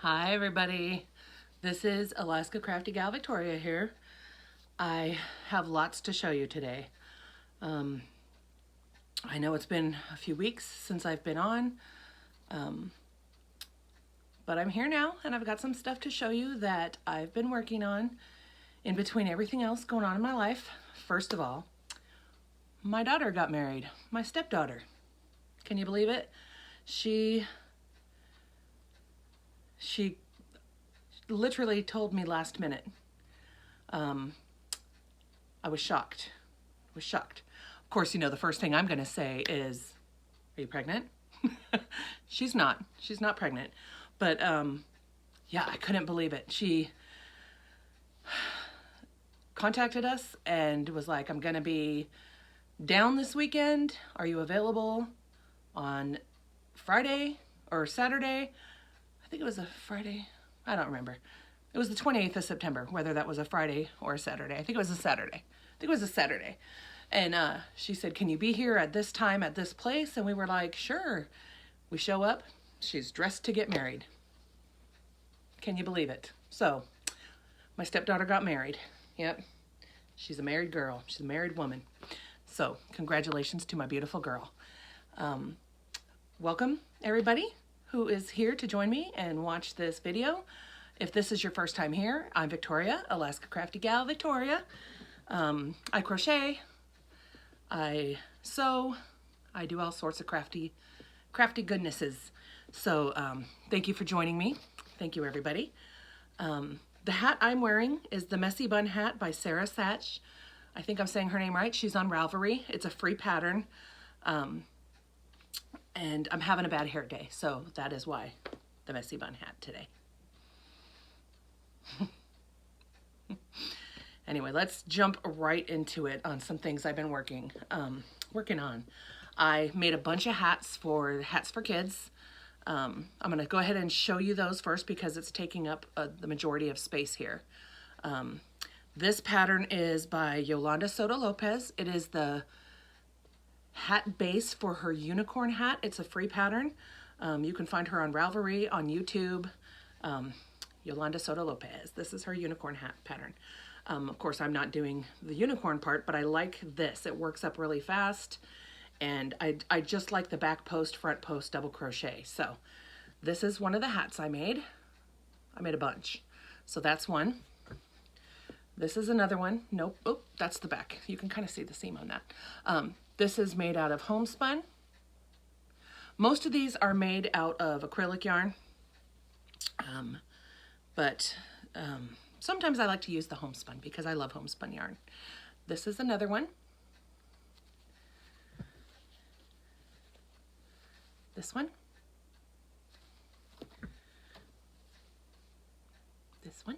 Hi everybody, this is Alaska Crafty Gal Victoria here. I have lots to show you today. I know it's been a few weeks since I've been on, but I'm here now and I've got some stuff to show you that I've been working on in between everything else going on in my life. First of all, my daughter got married, my stepdaughter. Can you believe it? She literally told me last minute. I was shocked. Of course, you know, the first thing I'm going to say is, are you pregnant? She's not pregnant. But yeah, I couldn't believe it. She contacted us and was like, I'm going to be down this weekend. Are you available on Friday or Saturday? I think it was a Friday. I don't remember. It was the 28th of September, whether that was a Friday or a Saturday. I think it was a Saturday. And she said, can you be here at this time at this place? And we were like, sure. We show up. She's dressed to get married. Can you believe it? So my stepdaughter got married. Yep. She's a married girl. She's a married woman. So congratulations to my beautiful girl. Welcome everybody who is here to join me and watch this video. If this is your first time here, I'm Victoria, Alaska Crafty Gal Victoria. I crochet, I sew, I do all sorts of crafty goodnesses. So thank you for joining me. Thank you everybody. The hat I'm wearing is the Messy Bun hat by Sara Sach. I think I'm saying her name right. She's on Ravelry. It's a free pattern. And I'm having a bad hair day, so that is why the Messy Bun hat today. Anyway, let's jump right into it on some things I've been working on. I made a bunch of hats for kids. I'm going to go ahead and show you those first because it's taking up the majority of space here. This pattern is by Yolonda Soto Lopez. It is the hat base for her unicorn hat. It's a free pattern. You can find her on Ravelry, on YouTube. Yolonda Soto Lopez. This is her unicorn hat pattern. Of course, I'm not doing the unicorn part, but I like this. It works up really fast, and I just like the back post, front post, double crochet. So this is one of the hats I made. I made a bunch. So that's one. This is another one. Nope. Oh, that's the back. You can kind of see the seam on that. This is made out of homespun. Most of these are made out of acrylic yarn. But sometimes I like to use the homespun because I love homespun yarn. This is another one. This one. This one.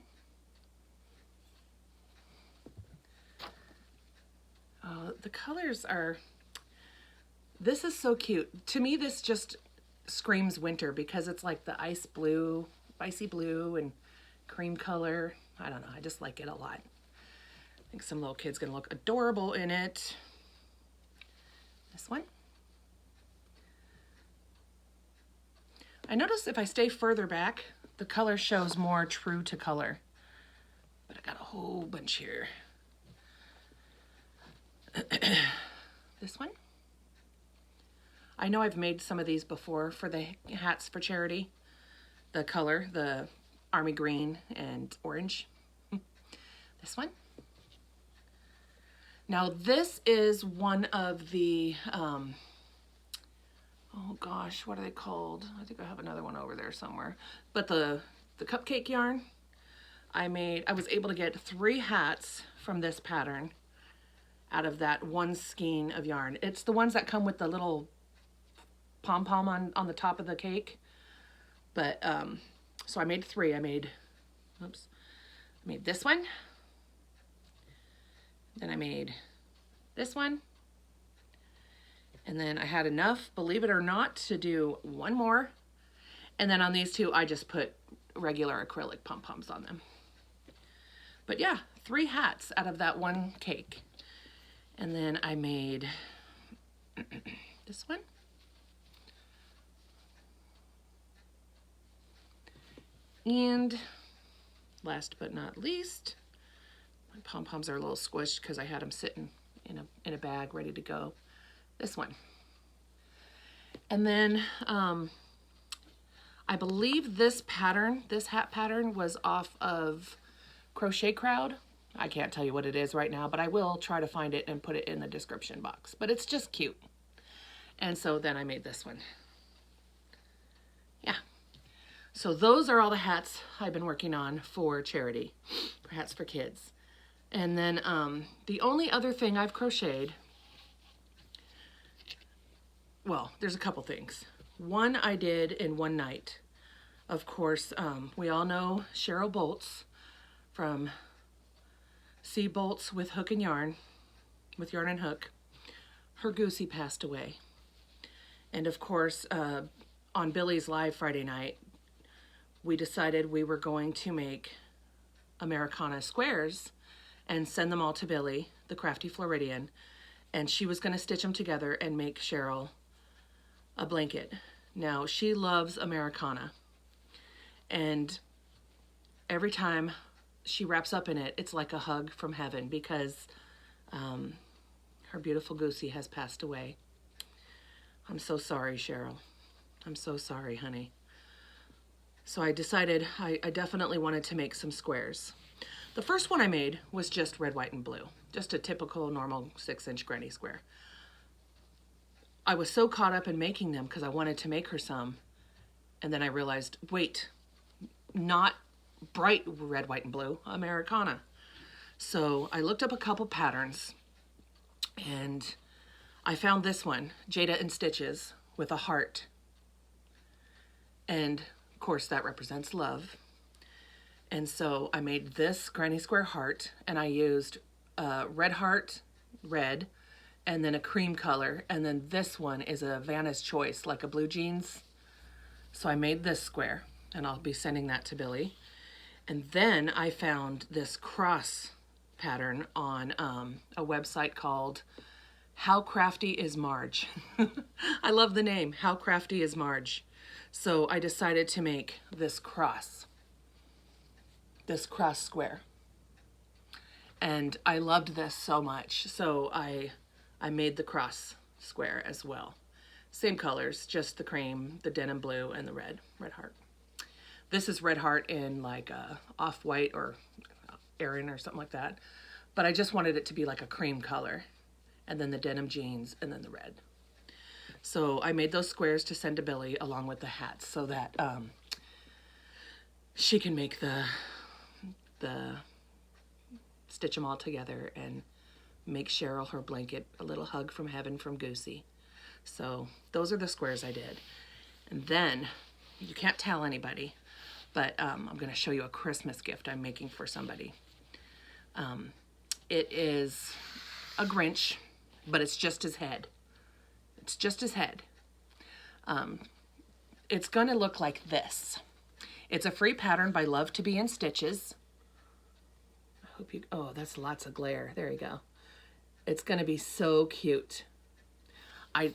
The colors are, this is so cute. To me, this just screams winter because it's like the icy blue and cream color. I don't know, I just like it a lot. I think some little kid's gonna look adorable in it. This one. I notice if I stay further back, the color shows more true to color. But I got a whole bunch here. This one. I know I've made some of these before for the hats for charity. The color, the army green and orange. This one. Now this is one of the, oh gosh, what are they called? I think I have another one over there somewhere. But the cupcake yarn, I was able to get 3 hats from this pattern out of that one skein of yarn. It's the ones that come with the little pom-pom on the top of the cake. But, so I made 3. I made this one. Then I made this one. And then I had enough, believe it or not, to do one more. And then on these 2, I just put regular acrylic pom-poms on them. But yeah, 3 hats out of that one cake. And then I made this one. And last but not least, my pom-poms are a little squished because I had them sitting in a bag ready to go. This one. And then I believe this pattern, this hat pattern, was off of Crochet Crowd. I can't tell you what it is right now, but I will try to find it and put it in the description box. But it's just cute. And so then I made this one. Yeah. So those are all the hats I've been working on for charity, for Hats for Kids. And then the only other thing I've crocheted, well, there's a couple things. One I did in one night. Of course, we all know Cheryl Bolts from C Bolts with Hook and Yarn, with Yarn and Hook. Her goosey passed away. And of course, on Billy's Live Friday night, we decided we were going to make Americana squares and send them all to Billy, the Crafty Floridian, and she was going to stitch them together and make Cheryl a blanket. Now, she loves Americana, and every time she wraps up in it, it's like a hug from heaven because her beautiful goosey has passed away. I'm so sorry, Cheryl. I'm so sorry, honey. So I decided I definitely wanted to make some squares. The first one I made was just red, white, and blue. Just a typical normal 6-inch granny square. I was so caught up in making them because I wanted to make her some. And then I realized, wait, not bright red, white, and blue, Americana. So I looked up a couple patterns and I found this one, Jayda in Stitches, with a heart. And of course that represents love. And so I made this granny square heart, and I used red heart, red, and then a cream color. And then this one is a Vanna's Choice, like a blue jeans. So I made this square, and I'll be sending that to Billy. And then I found this cross pattern on a website called How Crafty is Marge. I love the name, How Crafty is Marge. So I decided to make this cross square. And I loved this so much. So I made the cross square as well. Same colors, just the cream, the denim blue, and the red heart. This is red heart in like off-white or Erin or something like that. But I just wanted it to be like a cream color. And then the denim jeans, and then the red. So I made those squares to send to Billy along with the hats so that she can make the stitch them all together and make Cheryl her blanket, a little hug from heaven from Goosey. So those are the squares I did. And then, you can't tell anybody, but I'm going to show you a Christmas gift I'm making for somebody. It is a Grinch, but it's just his head. It's just his head. It's going to look like this. It's a free pattern by Love to Be in Stitches. I hope you, oh, that's lots of glare. There you go. It's going to be so cute. I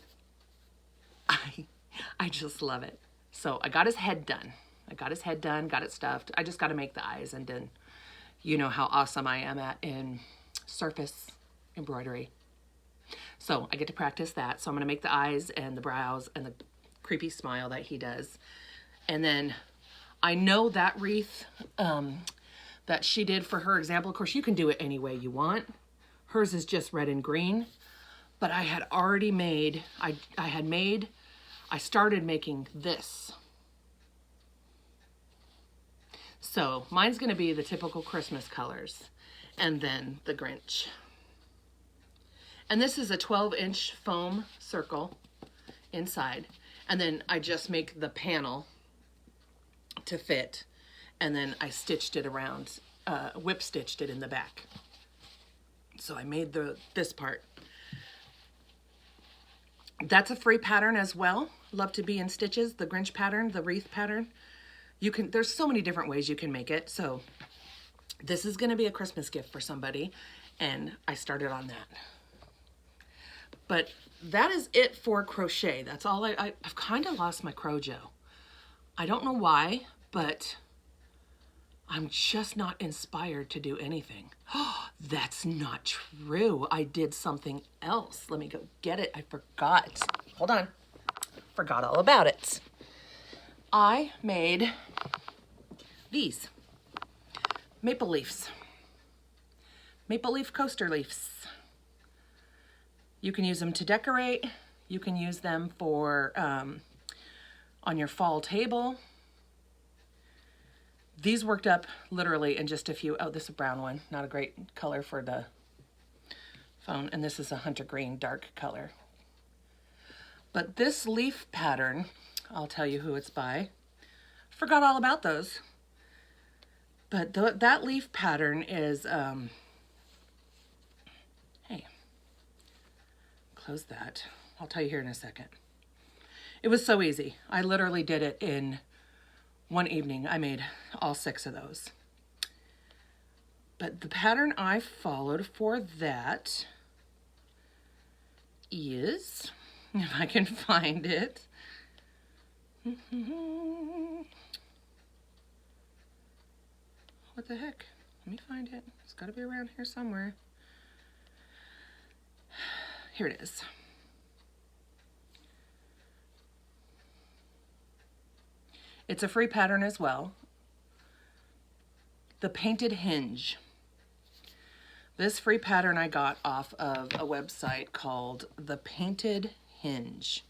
just love it. So I got his head done. Got it stuffed. I just got to make the eyes, and then you know how awesome I am in surface embroidery. So I get to practice that. So I'm going to make the eyes and the brows and the creepy smile that he does. And then I know that wreath that she did for her example. Of course, you can do it any way you want. Hers is just red and green. But I had already made, I started making this. So mine's going to be the typical Christmas colors. And then the Grinch. And this is a 12-inch foam circle inside. And then I just make the panel to fit. And then I stitched it around, whip stitched it in the back. So I made this part. That's a free pattern as well. Love to Be in Stitches, the Grinch pattern, the wreath pattern. There's so many different ways you can make it. So this is going to be a Christmas gift for somebody. And I started on that. But that is it for crochet. That's all I've kind of lost my crojo. I don't know why, but I'm just not inspired to do anything. Oh, that's not true. I did something else. Let me go get it. I forgot. Hold on. Forgot all about it. I made these maple leaves. Maple leaf coaster leaves. You can use them to decorate. You can use them for on your fall table. These worked up literally in just a few. Oh, this is a brown one. Not a great color for the phone. And this is a hunter green dark color. But this leaf pattern, I'll tell you who it's by. Forgot all about those. But that leaf pattern is, hey, close that. I'll tell you here in a second. It was so easy. I literally did it in one evening. I made all 6 of those. But the pattern I followed for that is, if I can find it. What the heck? Let me find it. It's got to be around here somewhere. Here it is. It's a free pattern as well. The Painted Hinge. This free pattern I got off of a website called The Painted Hinge.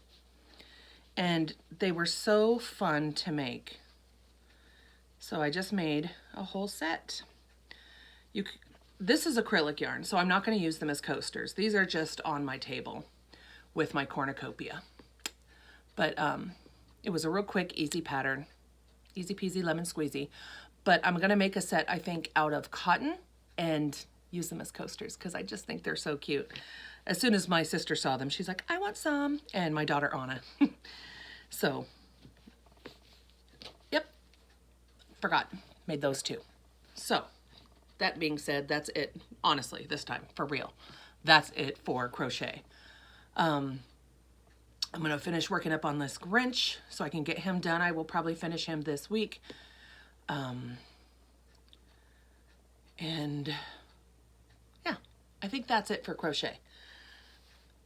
And they were so fun to make. So I just made a whole set. This is acrylic yarn, so I'm not going to use them as coasters. These are just on my table with my cornucopia. But it was a real quick, easy pattern. Easy peasy lemon squeezy. But I'm going to make a set, I think, out of cotton and use them as coasters because I just think they're so cute. As soon as my sister saw them, she's like, I want some. And my daughter, Anna. So, yep. Forgot. Made those 2. So, that being said, that's it. Honestly, this time, for real. That's it for crochet. I'm going to finish working up on this Grinch so I can get him done. I will probably finish him this week. And yeah, I think that's it for crochet.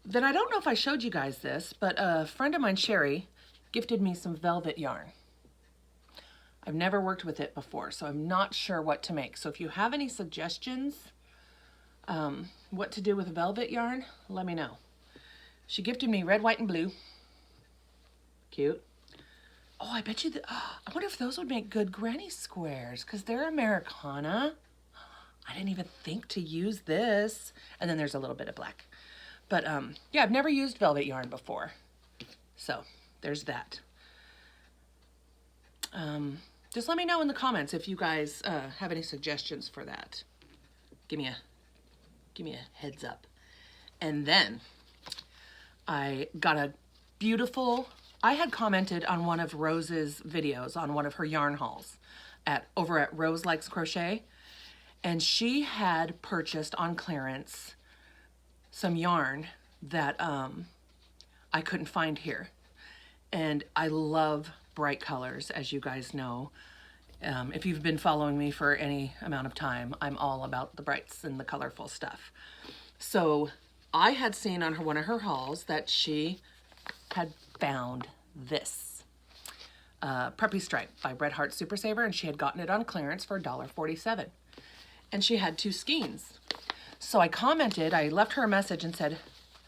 Then I don't know if I showed you guys this, but a friend of mine, Sherry, gifted me some velvet yarn. I've never worked with it before, so I'm not sure what to make. So if you have any suggestions, what to do with velvet yarn, let me know. She gifted me red, white, and blue. Cute. Oh, I bet you that, I wonder if those would make good granny squares because they're Americana. I didn't even think to use this. And then there's a little bit of black. But yeah, I've never used velvet yarn before. So there's that. Just let me know in the comments if you guys have any suggestions for that. Give me a heads up. And then I got a beautiful, I had commented on one of Rose's videos on one of her yarn hauls over at Rose Likes Crochet. And she had purchased on clearance some yarn that I couldn't find here. And I love bright colors, as you guys know. If you've been following me for any amount of time, I'm all about the brights and the colorful stuff. So I had seen on one of her hauls that she had found this Preppy Stripe by Bret Hart Super Saver, and she had gotten it on clearance for $1.47. And she had 2 skeins. So I commented, I left her a message and said,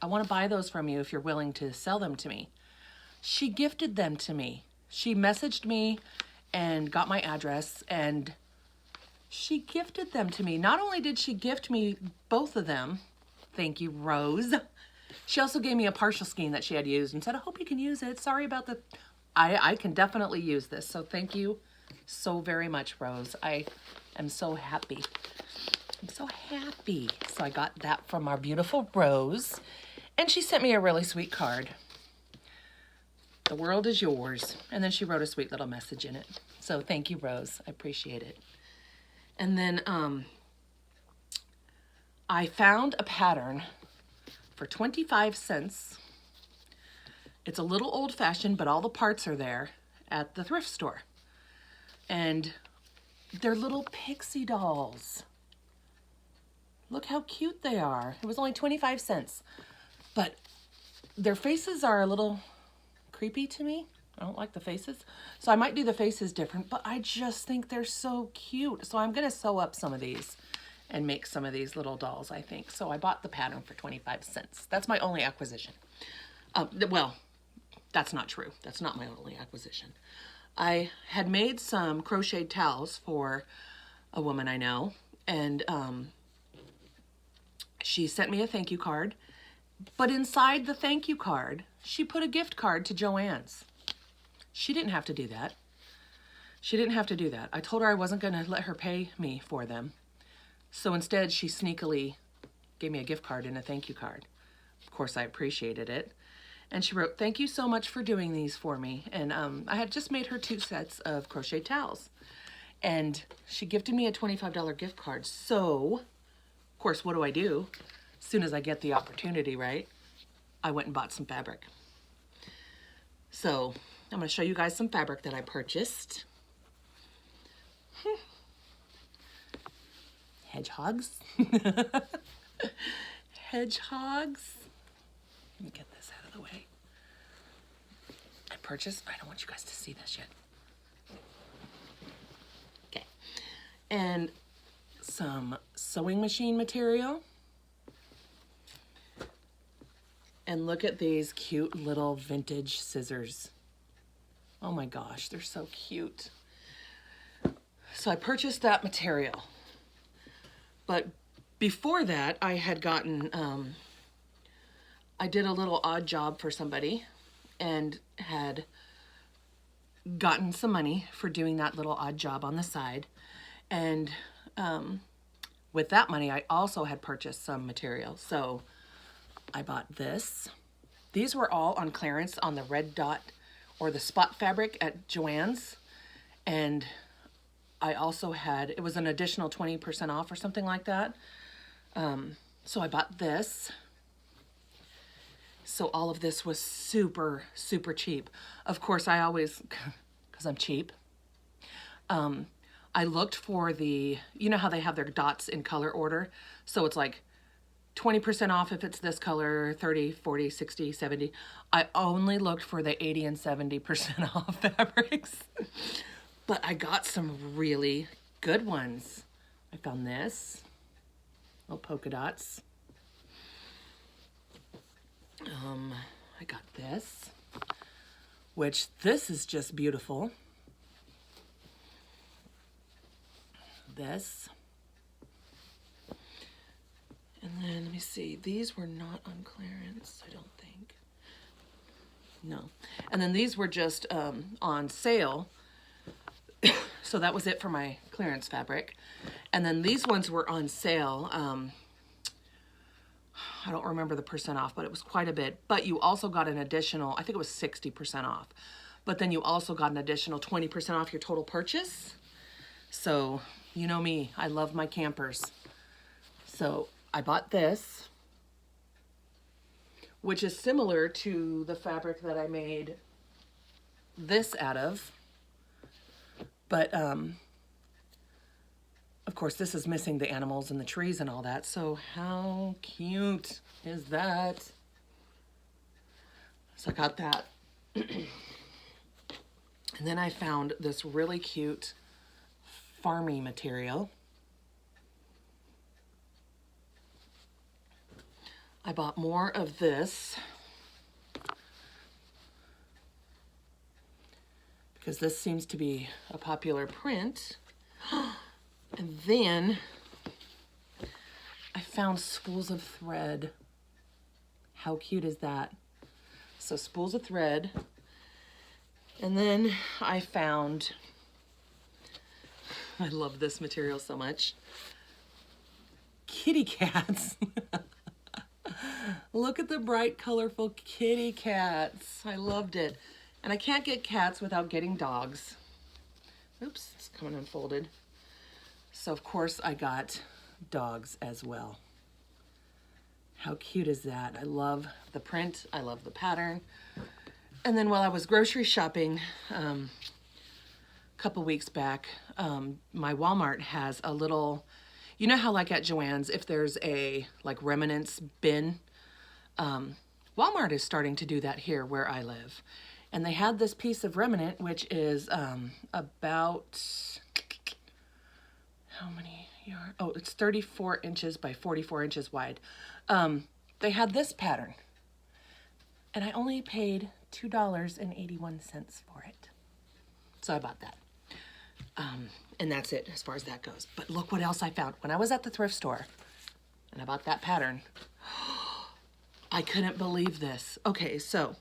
I want to buy those from you if you're willing to sell them to me. She gifted them to me. She messaged me and got my address, and she gifted them to me. Not only did she gift me both of them, thank you, Rose, she also gave me a partial skein that she had used and said, I hope you can use it. Sorry about the, I can definitely use this. So thank you so very much, Rose. I am so happy. I'm so happy. So I got that from our beautiful Rose, and she sent me a really sweet card. The world is yours. And then she wrote a sweet little message in it. So thank you, Rose. I appreciate it. And then I found a pattern for 25 cents. It's a little old-fashioned, but all the parts are there at the thrift store. And They're little pixie dolls. Look how cute they are. It was only 25 cents. But their faces are a little creepy to me. I don't like the faces. So I might do the faces different, but I just think they're so cute. So I'm going to sew up some of these and make some of these little dolls, I think. So I bought the pattern for 25 cents. That's my only acquisition. Well, that's not true. That's not my only acquisition. I had made some crocheted towels for a woman I know, and she sent me a thank you card, but inside the thank you card, she put a gift card to Joann's. She didn't have to do that. She didn't have to do that. I told her I wasn't going to let her pay me for them. So instead, she sneakily gave me a gift card and a thank you card. Of course, I appreciated it. And she wrote, "Thank you so much for doing these for me." And I had just made her 2 sets of crochet towels. And she gifted me a $25 gift card. So, of course, what do? As soon as I get the opportunity, right? I went and bought some fabric. So, I'm going to show you guys some fabric that I purchased. Hedgehogs. Hedgehogs. Let me get this out of the way. I don't want you guys to see this yet. Okay. And some sewing machine material. And look at these cute little vintage scissors. Oh my gosh, they're so cute. So I purchased that material. But before that, I had gotten, I did a little odd job for somebody and had gotten some money for doing that little odd job on the side. And with that money, I also had purchased some material. So I bought this. These were all on clearance on the red dot or the spot fabric at Joann's. And I also had, it was an additional 20% off or something like that. So I bought this. So all of this was super, super cheap. Of course, I always, because I'm cheap, I looked for the, you know how they have their dots in color order? So it's like 20% off if it's this color, 30, 40, 60, 70. I only looked for the 80 and 70% off fabrics. But I got some really good ones. I found this, little polka dots. I got this, which this is just beautiful. This. And then, let me see, these were not on clearance, I don't think. No. And then these were just on sale. So that was it for my clearance fabric. And then these ones were on sale. I don't remember the percent off, but it was quite a bit. But you also got an additional, I think it was 60% off. But then you also got an additional 20% off your total purchase. So, you know me, I love my campers. So I bought this, which is similar to the fabric that I made this out of. But, of course, this is missing the animals and the trees and all that. So how cute is that? So I got that. And then I found this really cute farmy material. I bought more of this because this seems to be a popular print. And then I found spools of thread. How cute is that? So spools of thread. And then I found, I love this material so much, kitty cats. Look at the bright, colorful kitty cats. I loved it. And I can't get cats without getting dogs. Oops, it's coming unfolded. So of course I got dogs as well. How cute is that? I love the print. I love the pattern. And then while I was grocery shopping a couple weeks back, my Walmart has a little, you know how like at Joann's, if there's a like remnants bin, Walmart is starting to do that here where I live. And they had this piece of remnant, which is about, how many yards? Oh, it's 34 inches by 44 inches wide. They had this pattern. And I only paid $2.81 for it. So I bought that. And that's it as far as that goes. But look what else I found. When I was at the thrift store and I bought that pattern, I couldn't believe this. Okay, so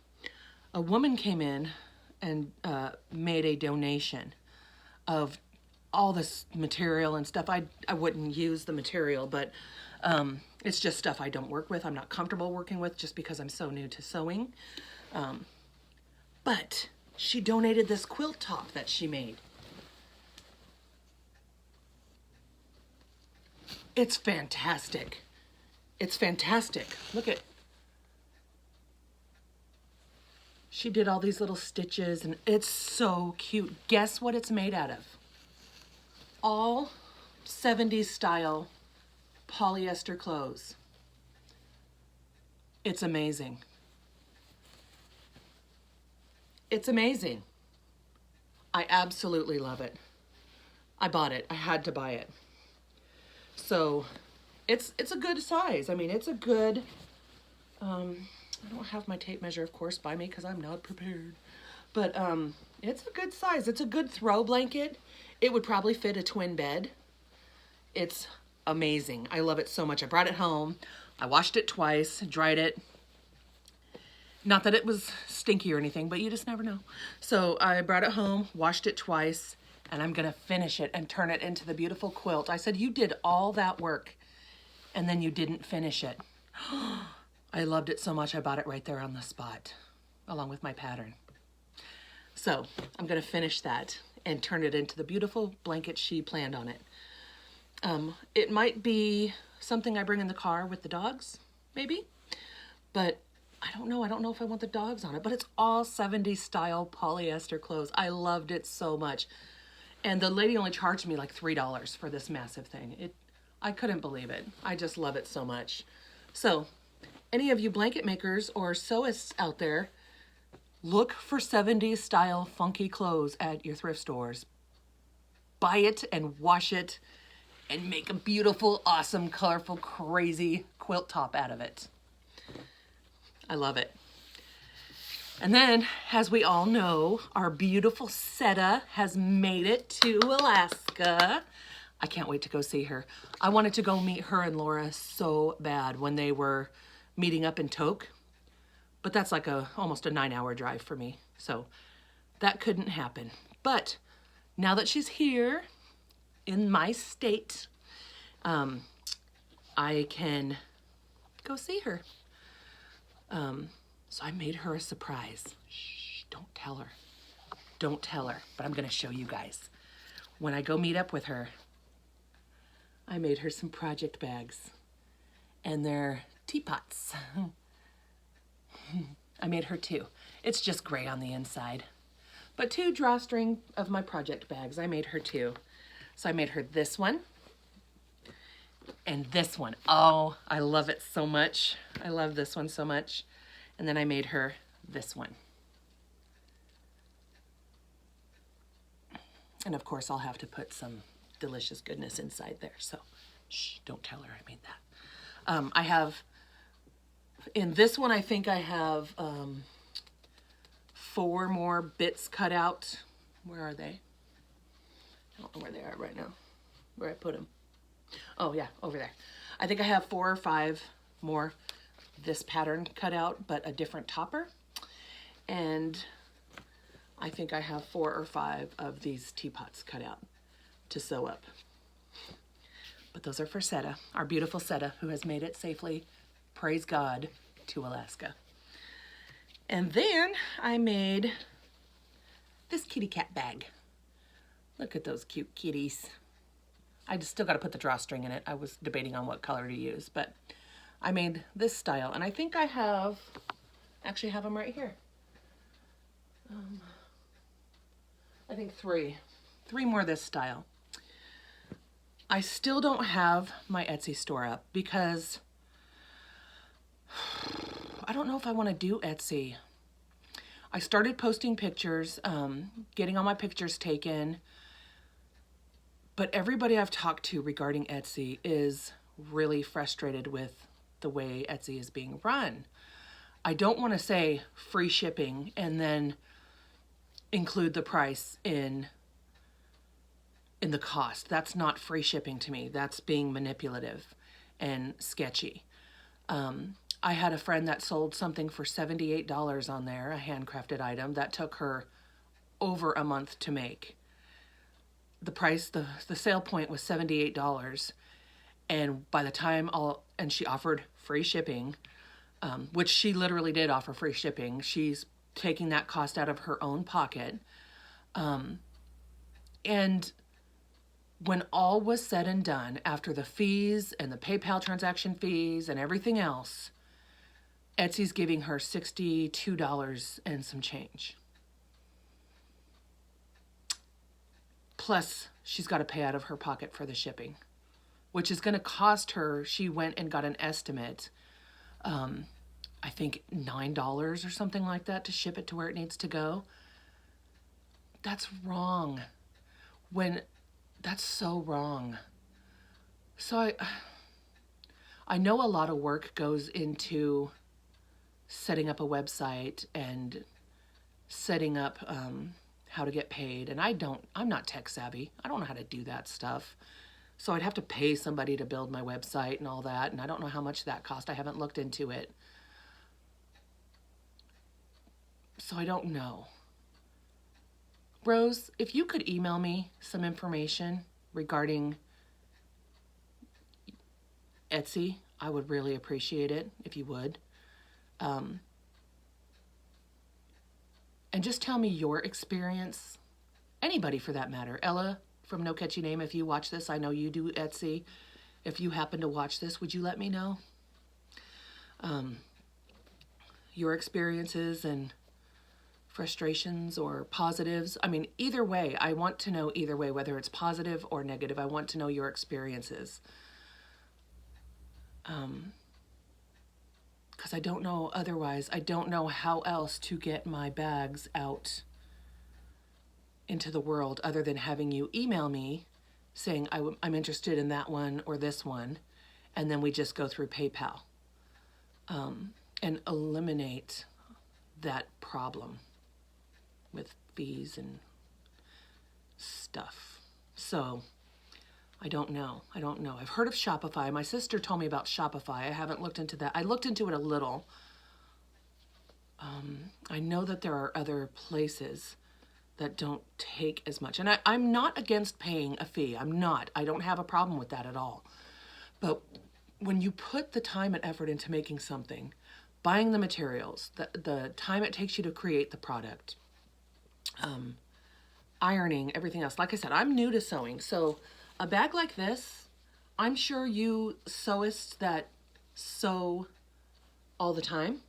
a woman came in and made a donation of all this material and stuff. I wouldn't use the material, but it's just stuff I don't work with. I'm not comfortable working with just because I'm so new to sewing. But she donated this quilt top that she made. It's fantastic. It's fantastic. Look at, she did all these little stitches and it's so cute. Guess what it's made out of? All 70s style polyester clothes. It's amazing. It's amazing. I absolutely love it. I bought it. I had to buy it. So it's a good size. I mean, it's a good, I don't have my tape measure, of course, by me because I'm not prepared. But it's a good size. It's a good throw blanket. It would probably fit a twin bed. It's amazing. I love it so much. I brought it home. I washed it twice, dried it. Not that it was stinky or anything, but you just never know. So I brought it home, washed it twice, and I'm gonna finish it and turn it into the beautiful quilt. I said, you did all that work and then you didn't finish it. I loved it so much I bought it right there on the spot, along with my pattern. So I'm gonna finish that and turn it into the beautiful blanket she planned on it. It might be something I bring in the car with the dogs, maybe, but I don't know. I don't know if I want the dogs on it, but it's all 70s style polyester clothes. I loved it so much. And the lady only charged me like $3 for this massive thing. I couldn't believe it. I just love it so much. So any of you blanket makers or sewists out there, look for 70s style funky clothes at your thrift stores. Buy it and wash it and make a beautiful, awesome, colorful, crazy quilt top out of it. I love it. And then, as we all know, our beautiful Sara has made it to Alaska. I can't wait to go see her. I wanted to go meet her and Laura so bad when they were meeting up in Tok, but that's like almost a 9-hour drive for me. So that couldn't happen. But now that she's here in my state, I can go see her. So I made her a surprise. Shh, don't tell her. Don't tell her, but I'm gonna show you guys. When I go meet up with her, I made her some project bags and they're teapots. I made her 2. It's just gray on the inside, but 2 drawstring of my project bags. I made her 2. So I made her this one and this one. Oh, I love it so much. I love this one so much. And then I made her this one. And of course, I'll have to put some delicious goodness inside there. So, shh, don't tell her I made that. I have, in this one, I think I have 4 more bits cut out. Where are they? I don't know where they are right now. Where I put them. Oh yeah, over there. I think I have 4 or 5 more this pattern cut out, but a different topper. And I think I have 4 or 5 of these teapots cut out to sew up. But those are for Sara, our beautiful Sara, who has made it safely, praise God, to Alaska. And then I made this kitty cat bag. Look at those cute kitties. I just still got to put the drawstring in it. I was debating on what color to use, but I made this style, and I think I actually have them right here. I think 3. 3 more this style. I still don't have my Etsy store up because I don't know if I want to do Etsy. I started posting pictures, getting all my pictures taken, but everybody I've talked to regarding Etsy is really frustrated with the way Etsy is being run. I don't want to say free shipping and then include the price in the cost. That's not free shipping to me. That's being manipulative and sketchy. I had a friend that sold something for $78 on there, a handcrafted item that took her over a month to make. The price, the sale point was $78. And by the time and she offered free shipping, which she literally did offer free shipping. She's taking that cost out of her own pocket. And when all was said and done, after the fees and the PayPal transaction fees and everything else, Etsy's giving her $62 and some change. Plus, she's got to pay out of her pocket for the shipping, which is going to cost her, she went and got an estimate, I think $9 or something like that to ship it to where it needs to go. That's wrong. That's so wrong. So I know a lot of work goes into setting up a website and setting up how to get paid. And I'm not tech savvy. I don't know how to do that stuff. So I'd have to pay somebody to build my website and all that. And I don't know how much that cost. I haven't looked into it. So I don't know. Rose, if you could email me some information regarding Etsy, I would really appreciate it if you would. And just tell me your experience. Anybody for that matter. Ella from No Catchy Name, if you watch this, I know you do Etsy. If you happen to watch this, would you let me know your experiences and frustrations or positives? I mean, either way, I want to know either way, whether it's positive or negative. I want to know your experiences. Because I don't know otherwise. I don't know how else to get my bags out into the world other than having you email me saying I'm interested in that one or this one, and then we just go through PayPal and eliminate that problem with fees and stuff. So I don't know. I've heard of Shopify. My sister told me about Shopify. I haven't looked into that. I looked into it a little. I know that there are other places that don't take as much. And I'm not against paying a fee. I'm not. I don't have a problem with that at all. But when you put the time and effort into making something, buying the materials, the time it takes you to create the product, ironing, everything else. Like I said, I'm new to sewing. So a bag like this, I'm sure you sewists that sew all the time,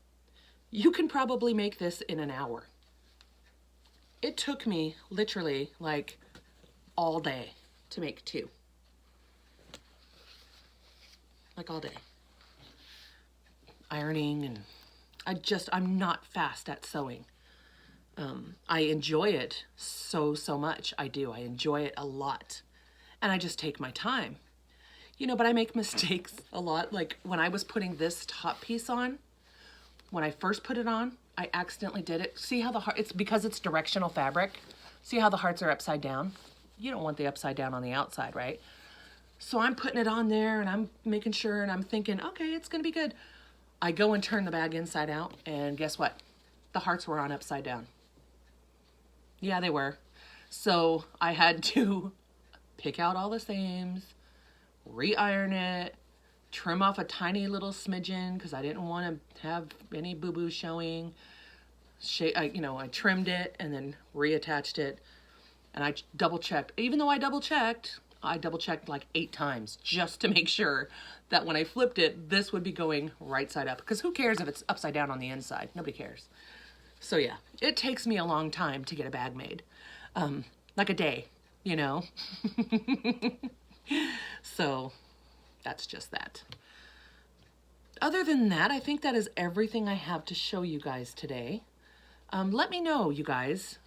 you can probably make this in an hour. It took me literally like all day to make 2. Like all day. Ironing, and I'm not fast at sewing. I enjoy it so much. I do. I enjoy it a lot. And I just take my time. But I make mistakes a lot. Like when I was putting this top piece on, when I first put it on, I accidentally did it. See how it's because it's directional fabric. See how the hearts are upside down? You don't want the upside down on the outside, right? So I'm putting it on there and I'm making sure and I'm thinking, okay, it's going to be good. I go and turn the bag inside out and guess what? The hearts were on upside down. Yeah, they were. So I had to pick out all the seams, re-iron it, trim off a tiny little smidgen because I didn't want to have any boo-boo showing. I trimmed it and then reattached it. And I double-checked. Even though I double-checked like 8 times just to make sure that when I flipped it, this would be going right side up. Because who cares if it's upside down on the inside? Nobody cares. So yeah, it takes me a long time to get a bag made. Like a day. you know? So that's just that. Other than that, I think that is everything I have to show you guys today. Let me know, you guys,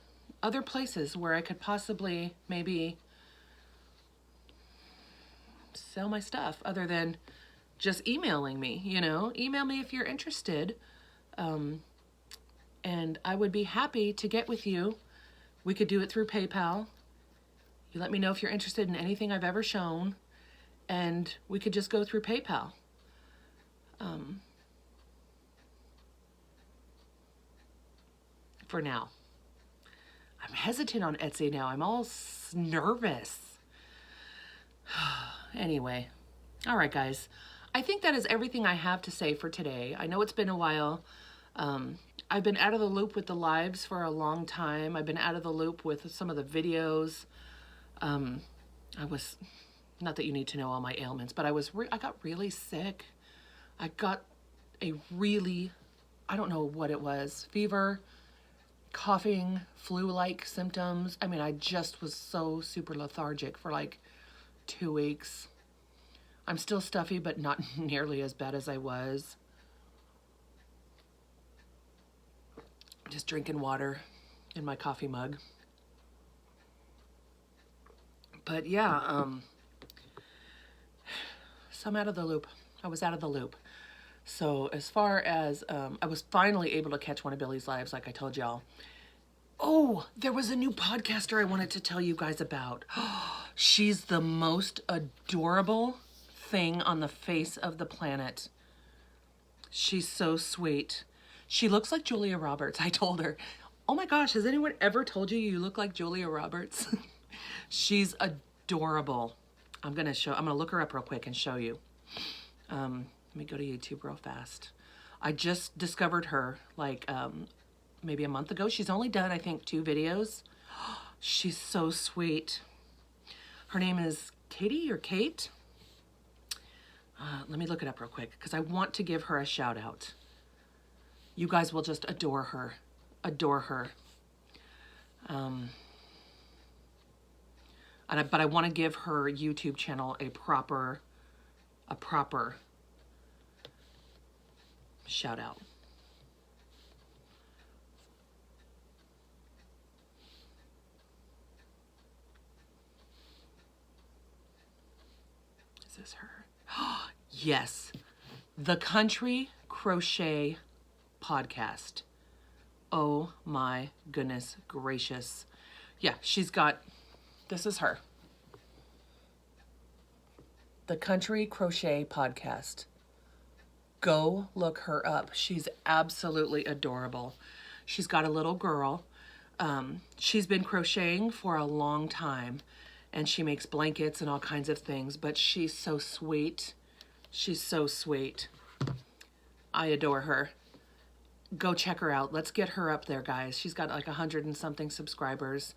other places where I could possibly maybe sell my stuff other than just emailing me, you know? Email me if you're interested. And I would be happy to get with you. We could do it through PayPal. You let me know if you're interested in anything I've ever shown, and we could just go through PayPal. For now. I'm hesitant on Etsy now. I'm all nervous. Anyway. All right, guys. I think that is everything I have to say for today. I know it's been a while. I've been out of the loop with the lives for a long time. I've been out of the loop with some of the videos. Not that you need to know all my ailments, but I got really sick. I got I don't know what it was, fever, coughing, flu-like symptoms. I mean, I just was so super lethargic for like 2 weeks. I'm still stuffy, but not nearly as bad as I was. Just drinking water in my coffee mug. But yeah, so I'm out of the loop. I was out of the loop. So as far as, I was finally able to catch one of Billy's lives, like I told y'all. Oh, there was a new podcaster I wanted to tell you guys about. She's the most adorable thing on the face of the planet. She's so sweet. She looks like Julia Roberts. I told her, oh my gosh, has anyone ever told you you look like Julia Roberts? She's adorable. I'm gonna look her up real quick and show you. Let me go to YouTube real fast. I just discovered her like maybe a month ago. She's only done, I think, 2 videos. She's so sweet. Her name is Katie or Kate. Let me look it up real quick because I want to give her a shout out. You guys will just adore her. Adore her. But I want to give her YouTube channel a proper shout out. Is this her? Yes. The Country Crochet Podcast. Oh my goodness gracious. Yeah, this is her. The Country Crochet Podcast. Go look her up. She's absolutely adorable. She's got a little girl. She's been crocheting for a long time, and she makes blankets and all kinds of things, but she's so sweet. She's so sweet. I adore her. Go check her out. Let's get her up there, guys. She's got like 100 and something subscribers.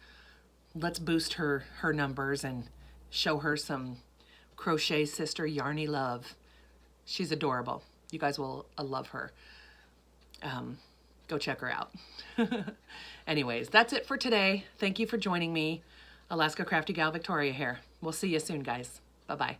Let's boost her numbers and show her some crochet sister yarny love. She's adorable. You guys will love her. Go check her out. Anyways, that's it for today. Thank you for joining me. Alaska Crafty Gal Victoria here. We'll see you soon, guys. Bye-bye.